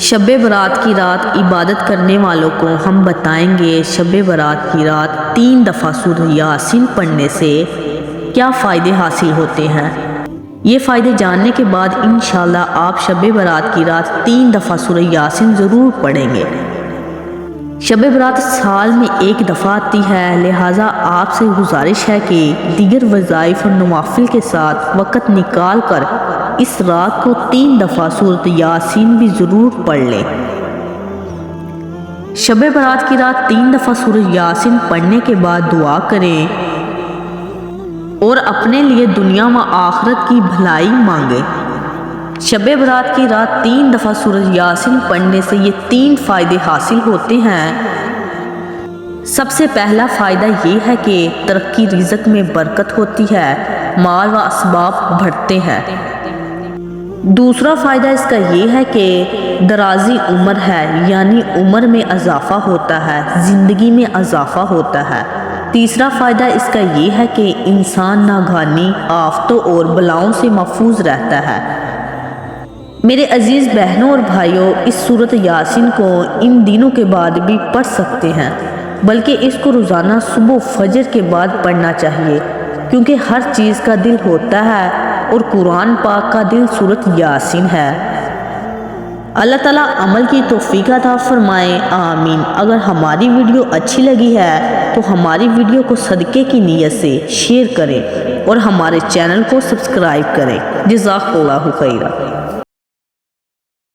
شب برات کی رات عبادت کرنے والوں کو ہم بتائیں گے شب برات کی رات 3 دفعہ سورہ یاسین پڑھنے سے کیا فائدے حاصل ہوتے ہیں۔ یہ فائدے جاننے کے بعد انشاءاللہ آپ شب برات کی رات 3 دفعہ سورہ یاسین ضرور پڑھیں گے۔ شب برات سال میں 1 دفعہ آتی ہے، لہٰذا آپ سے گزارش ہے کہ دیگر وظائف اور نوافل کے ساتھ وقت نکال کر اس رات کو 3 دفعہ سورۃ یاسین بھی ضرور پڑھ لیں۔ شب برات کی رات 3 دفعہ سورہ یاسین پڑھنے کے بعد دعا کریں اور اپنے لیے دنیا و آخرت کی بھلائی مانگیں۔ شب برات کی رات 3 دفعہ سورہ یاسین پڑھنے سے یہ 3 فائدے حاصل ہوتے ہیں۔ سب سے پہلا فائدہ یہ ہے کہ ترقی رزق میں برکت ہوتی ہے، مال و اسباب بڑھتے ہیں۔ دوسرا فائدہ اس کا یہ ہے کہ درازی عمر ہے، یعنی عمر میں اضافہ ہوتا ہے، زندگی میں اضافہ ہوتا ہے۔ تیسرا فائدہ اس کا یہ ہے کہ انسان ناگہانی آفتوں اور بلاؤں سے محفوظ رہتا ہے۔ میرے عزیز بہنوں اور بھائیوں، اس سورۃ یاسین کو ان دنوں کے بعد بھی پڑھ سکتے ہیں، بلکہ اس کو روزانہ صبح فجر کے بعد پڑھنا چاہیے، کیونکہ ہر چیز کا دل ہوتا ہے اور قرآن پاک کا دل سورۃ یاسین ہے۔ اللہ تعالیٰ عمل کی توفیق عطا فرمائے، آمین۔ اگر ہماری ویڈیو اچھی لگی ہے تو ہماری ویڈیو کو صدقے کی نیت سے شیئر کریں اور ہمارے چینل کو سبسکرائب کریں۔ جزاک اللہ خیرہ۔